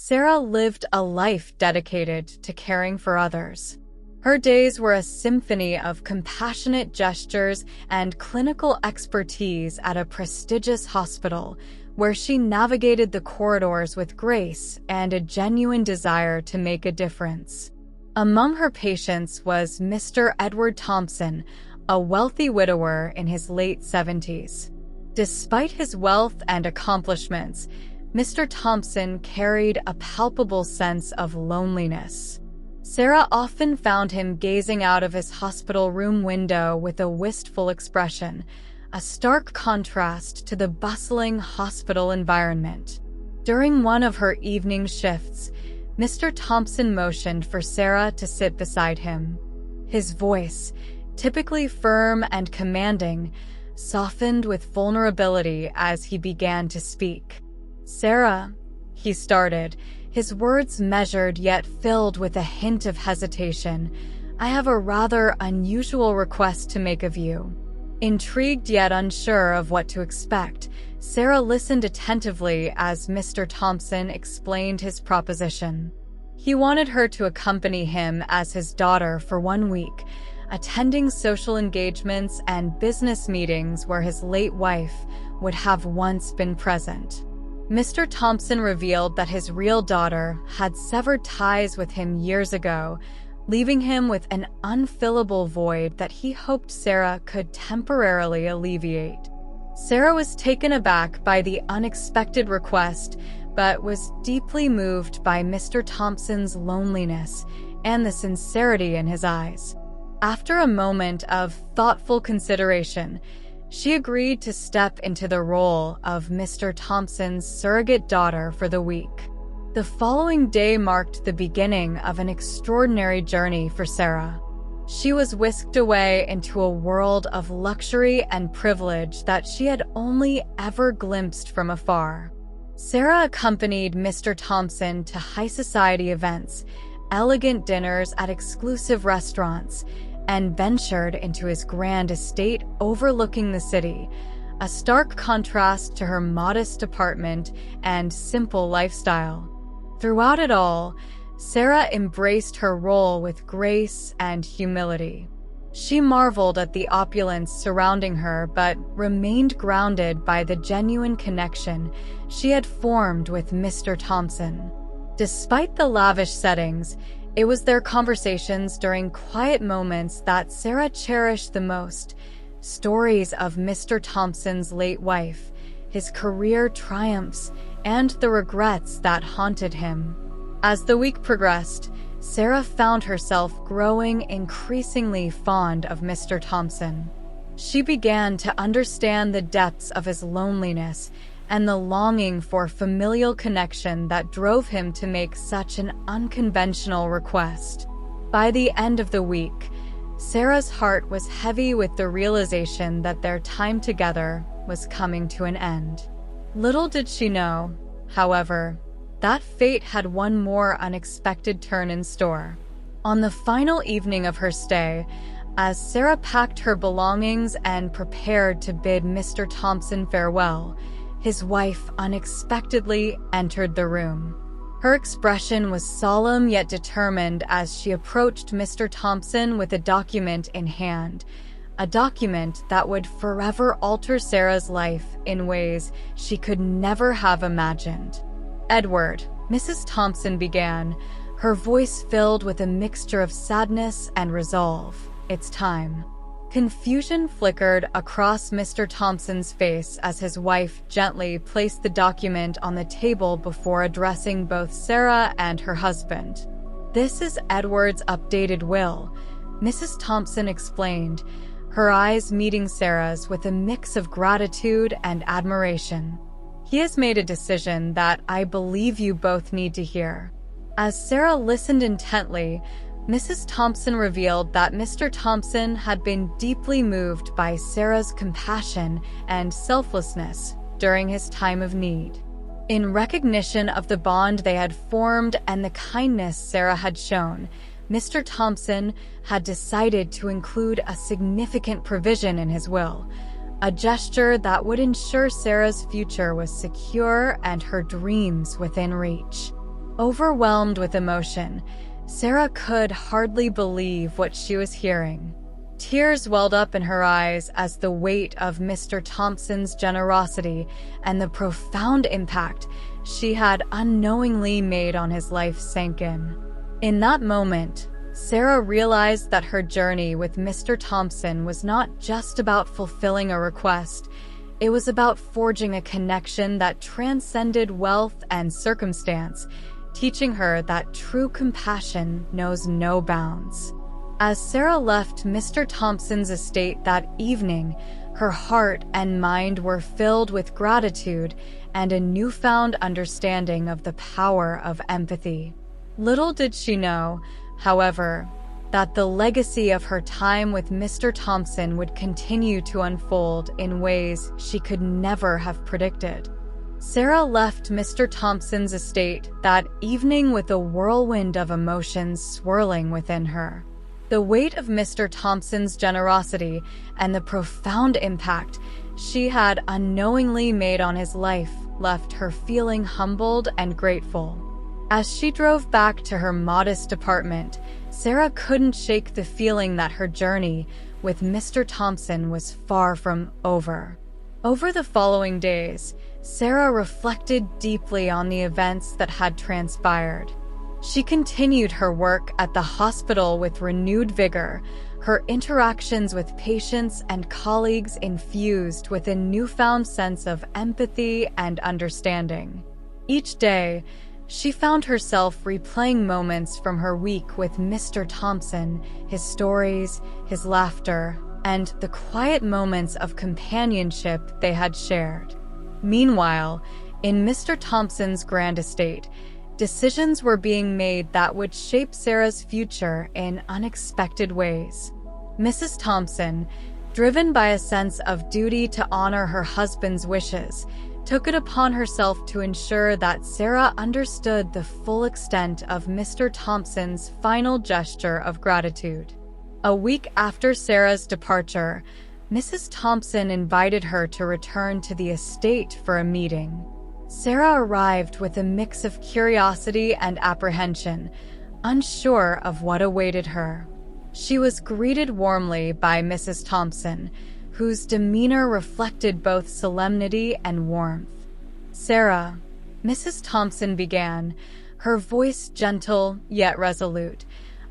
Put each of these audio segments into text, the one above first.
Sarah lived a life dedicated to caring for others. Her days were a symphony of compassionate gestures and clinical expertise at a prestigious hospital, where she navigated the corridors with grace and a genuine desire to make a difference. Among her patients was Mr. Edward Thompson, a wealthy widower in his late 70s. Despite his wealth and accomplishments, Mr. Thompson carried a palpable sense of loneliness. Sarah often found him gazing out of his hospital room window with a wistful expression, a stark contrast to the bustling hospital environment. During one of her evening shifts, Mr. Thompson motioned for Sarah to sit beside him. His voice, typically firm and commanding, softened with vulnerability as he began to speak. "Sarah," he started, his words measured yet filled with a hint of hesitation, "I have a rather unusual request to make of you." Intrigued yet unsure of what to expect, Sarah listened attentively as Mr. Thompson explained his proposition. He wanted her to accompany him as his daughter for 1 week, attending social engagements and business meetings where his late wife would have once been present. Mr. Thompson revealed that his real daughter had severed ties with him years ago, leaving him with an unfillable void that he hoped Sarah could temporarily alleviate. Sarah was taken aback by the unexpected request, but was deeply moved by Mr. Thompson's loneliness and the sincerity in his eyes. After a moment of thoughtful consideration, she agreed to step into the role of Mr. Thompson's surrogate daughter for the week. The following day marked the beginning of an extraordinary journey for Sarah. She was whisked away into a world of luxury and privilege that she had only ever glimpsed from afar. Sarah accompanied Mr. Thompson to high society events, elegant dinners at exclusive restaurants, and ventured into his grand estate overlooking the city, a stark contrast to her modest apartment and simple lifestyle. Throughout it all, Sarah embraced her role with grace and humility. She marveled at the opulence surrounding her but remained grounded by the genuine connection she had formed with Mr. Thompson. Despite the lavish settings, it was their conversations during quiet moments that Sarah cherished the most. Stories of Mr. Thompson's late wife, his career triumphs, and the regrets that haunted him. As the week progressed, Sarah found herself growing increasingly fond of Mr. Thompson. She began to understand the depths of his loneliness and the longing for familial connection that drove him to make such an unconventional request. By the end of the week, Sarah's heart was heavy with the realization that their time together was coming to an end. Little did she know, however, that fate had one more unexpected turn in store. On the final evening of her stay, as Sarah packed her belongings and prepared to bid Mr. Thompson farewell, his wife unexpectedly entered the room. Her expression was solemn yet determined as she approached Mr. Thompson with a document in hand, a document that would forever alter Sarah's life in ways she could never have imagined. "Edward," Mrs. Thompson began, her voice filled with a mixture of sadness and resolve. "It's time." Confusion flickered across Mr. Thompson's face as his wife gently placed the document on the table before addressing both Sarah and her husband. "This is Edward's updated will," Mrs. Thompson explained, her eyes meeting Sarah's with a mix of gratitude and admiration. "He has made a decision that I believe you both need to hear." As Sarah listened intently, Mrs. Thompson revealed that Mr. Thompson had been deeply moved by Sarah's compassion and selflessness during his time of need. In recognition of the bond they had formed and the kindness Sarah had shown, Mr. Thompson had decided to include a significant provision in his will, a gesture that would ensure Sarah's future was secure and her dreams within reach. Overwhelmed with emotion, Sarah could hardly believe what she was hearing. Tears welled up in her eyes as the weight of Mr. Thompson's generosity and the profound impact she had unknowingly made on his life sank in. In that moment, Sarah realized that her journey with Mr. Thompson was not just about fulfilling a request. It was about forging a connection that transcended wealth and circumstance, teaching her that true compassion knows no bounds. As Sarah left Mr. Thompson's estate that evening, her heart and mind were filled with gratitude and a newfound understanding of the power of empathy. Little did she know, however, that the legacy of her time with Mr. Thompson would continue to unfold in ways she could never have predicted. Sarah left Mr. Thompson's estate that evening with a whirlwind of emotions swirling within her. The weight of Mr. Thompson's generosity and the profound impact she had unknowingly made on his life left her feeling humbled and grateful. As she drove back to her modest apartment, Sarah couldn't shake the feeling that her journey with Mr. Thompson was far from over. Over the following days, Sarah reflected deeply on the events that had transpired. She continued her work at the hospital with renewed vigor, her interactions with patients and colleagues infused with a newfound sense of empathy and understanding. Each day, she found herself replaying moments from her week with Mr. Thompson, his stories, his laughter, and the quiet moments of companionship they had shared. Meanwhile, in Mr. Thompson's grand estate, decisions were being made that would shape Sarah's future in unexpected ways. Mrs. Thompson, driven by a sense of duty to honor her husband's wishes, took it upon herself to ensure that Sarah understood the full extent of Mr. Thompson's final gesture of gratitude. A week after Sarah's departure, Mrs. Thompson invited her to return to the estate for a meeting. Sarah arrived with a mix of curiosity and apprehension, unsure of what awaited her. She was greeted warmly by Mrs. Thompson, whose demeanor reflected both solemnity and warmth. "Sarah," Mrs. Thompson began, her voice gentle yet resolute,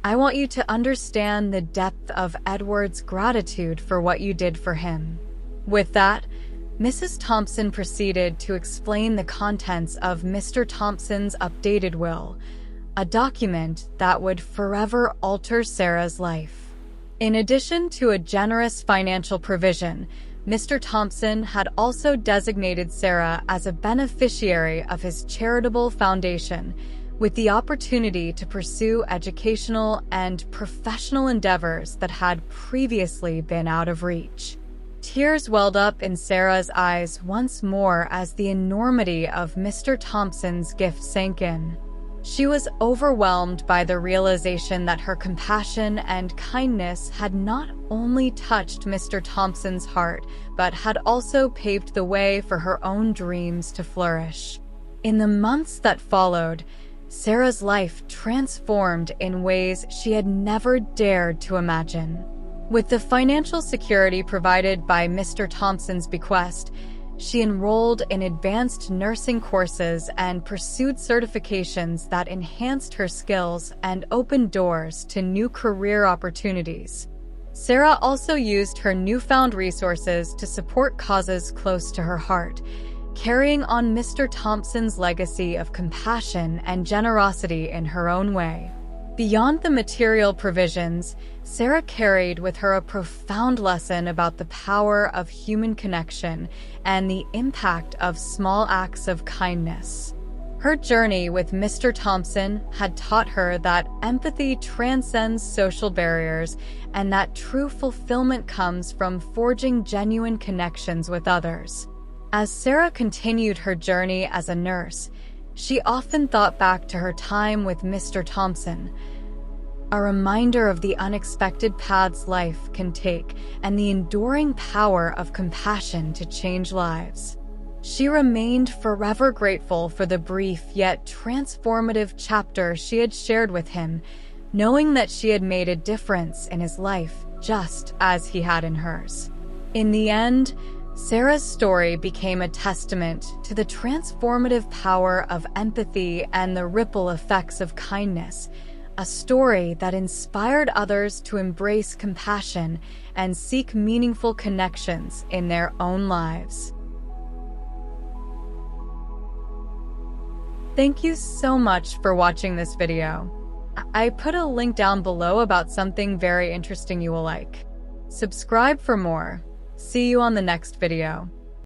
"I want you to understand the depth of Edward's gratitude for what you did for him." With that, Mrs. Thompson proceeded to explain the contents of Mr. Thompson's updated will, a document that would forever alter Sarah's life. In addition to a generous financial provision, Mr. Thompson had also designated Sarah as a beneficiary of his charitable foundation, with the opportunity to pursue educational and professional endeavors that had previously been out of reach. Tears welled up in Sarah's eyes once more as the enormity of Mr. Thompson's gift sank in. She was overwhelmed by the realization that her compassion and kindness had not only touched Mr. Thompson's heart, but had also paved the way for her own dreams to flourish. In the months that followed, Sarah's life transformed in ways she had never dared to imagine. With the financial security provided by Mr. Thompson's bequest, she enrolled in advanced nursing courses and pursued certifications that enhanced her skills and opened doors to new career opportunities. Sarah also used her newfound resources to support causes close to her heart, carrying on Mr. Thompson's legacy of compassion and generosity in her own way. Beyond the material provisions, Sarah carried with her a profound lesson about the power of human connection and the impact of small acts of kindness. Her journey with Mr. Thompson had taught her that empathy transcends social barriers and that true fulfillment comes from forging genuine connections with others. As Sarah continued her journey as a nurse, she often thought back to her time with Mr. Thompson, a reminder of the unexpected paths life can take and the enduring power of compassion to change lives. She remained forever grateful for the brief yet transformative chapter she had shared with him, knowing that she had made a difference in his life just as he had in hers. In the end, Sarah's story became a testament to the transformative power of empathy and the ripple effects of kindness, a story that inspired others to embrace compassion and seek meaningful connections in their own lives. Thank you so much for watching this video. I put a link down below about something very interesting you will like. Subscribe for more. See you on the next video.